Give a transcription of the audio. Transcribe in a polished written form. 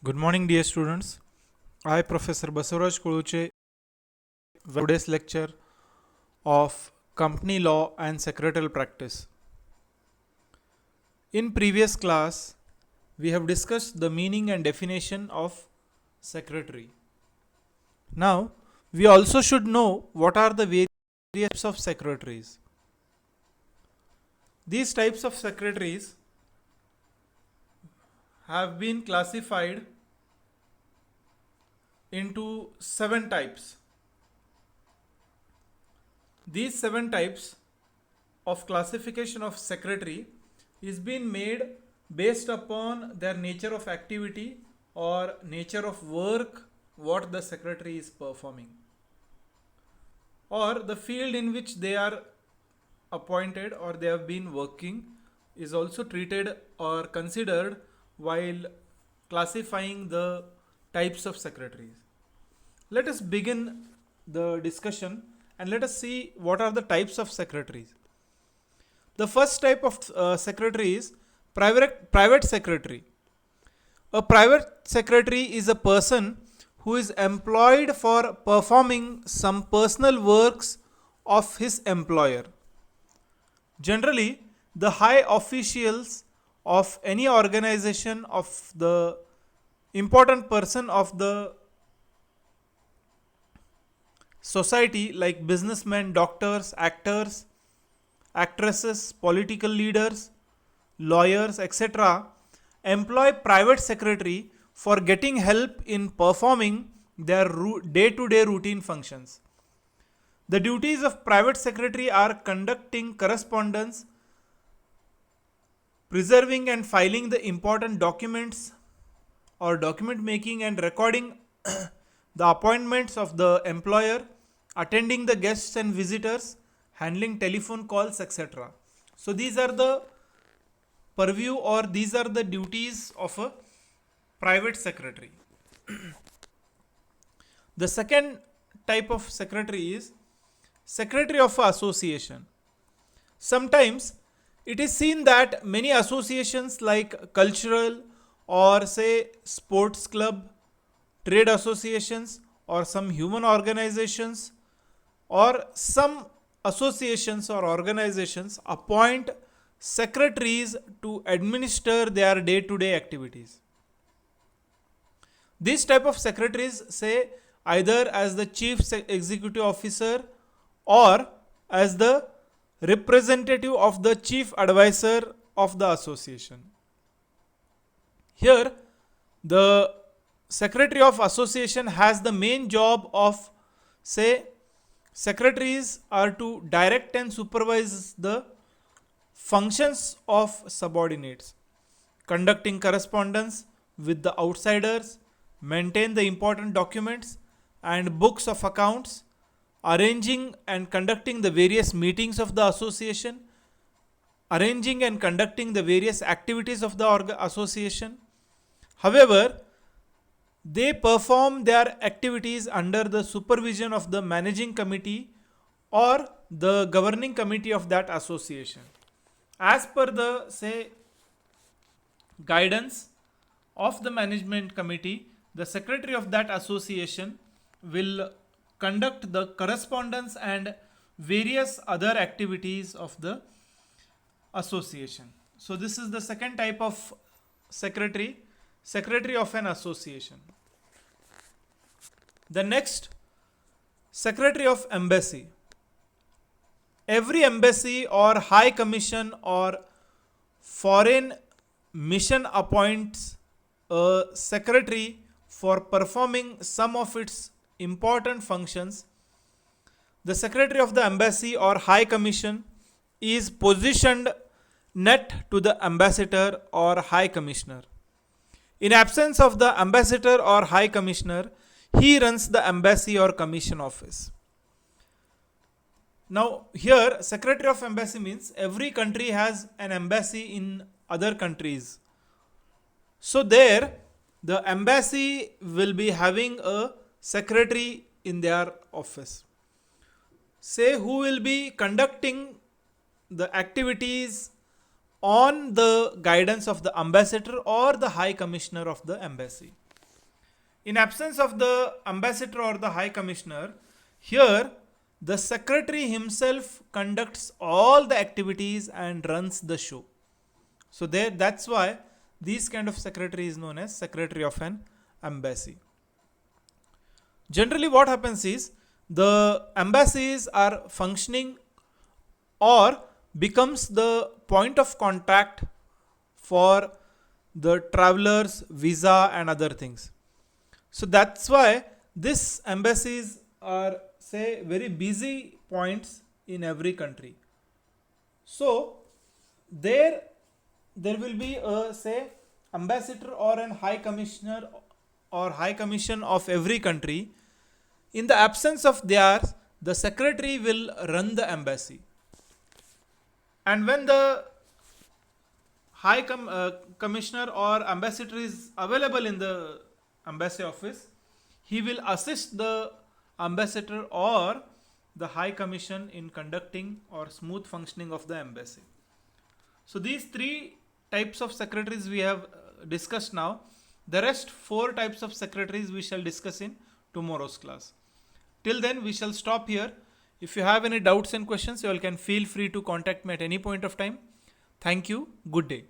Good morning, dear students. I, Professor Basavaraj Kuluche, welcome to today's lecture of Company Law and Secretarial Practice. In previous class, we have discussed the meaning and definition of secretary. Now, we also should know what are the various types of secretaries. These types of secretaries have been classified into 7 types. These 7 types of classification of secretary is being made based upon their nature of activity or nature of work what the secretary is performing, or the field in which they are appointed or they have been working is also treated or considered while classifying the types of secretaries. Let us begin the discussion and let us see what are the types of secretaries. The first type of secretary is private secretary. A private secretary is a person who is employed for performing some personal works of his employer. Generally, the high officials of any organization of the important person of the society, like businessmen, doctors, actors, actresses, political leaders, lawyers, etc., employ private secretary for getting help in performing their day-to-day routine functions. The duties of private secretary are conducting correspondence, preserving and filing the important documents or document making and recording the appointments of the employer, attending the guests and visitors, handling telephone calls, etc. So these are the purview or these are the duties of a private secretary. The second type of secretary is secretary of association. Sometimes it is seen that many associations like cultural or say sports club, trade associations or some human organizations or some associations or organizations appoint secretaries to administer their day-to-day activities. These type of secretaries say either as the chief executive officer or as the representative of the chief advisor of the association. Here, the secretary of association has the main job of, say, secretaries are to direct and supervise the functions of subordinates, conducting correspondence with the outsiders, maintain the important documents and books of accounts, arranging and conducting the various meetings of the association, arranging and conducting the various activities of the association. However, they perform their activities under the supervision of the managing committee or the governing committee of that association. As per the, say, guidance of the management committee, the secretary of that association will conduct the correspondence and various other activities of the association. So this is the second type of secretary, secretary of an association. The next, secretary of embassy. Every embassy or high commission or foreign mission appoints a secretary for performing some of its important functions. The secretary of the embassy or high commission is positioned net to the ambassador or high commissioner. In absence of the ambassador or high commissioner, he runs the embassy or commission office. Now here, secretary of embassy means every country has an embassy in other countries. So there, the embassy will be having a secretary in their office. Say who will be conducting the activities on the guidance of the ambassador or the high commissioner of the embassy. In absence of the ambassador or the high commissioner, here the secretary himself conducts all the activities and runs the show. So there, that's why this kind of secretary is known as secretary of an embassy. Generally, what happens is the embassies are functioning or becomes the point of contact for the travelers visa and other things. So that's why these embassies are, say, very busy points in every country. So there will be a, say, ambassador or an high commissioner or high commission of every country. In the absence of theirs, the secretary will run the embassy. And when the commissioner or ambassador is available in the embassy office, he will assist the ambassador or the high commission in conducting or smooth functioning of the embassy. So these three types of secretaries we have discussed now. The rest four types of secretaries we shall discuss in tomorrow's class. Till then, we shall stop here. If you have any doubts and questions, you all can feel free to contact me at any point of time. Thank you. Good day.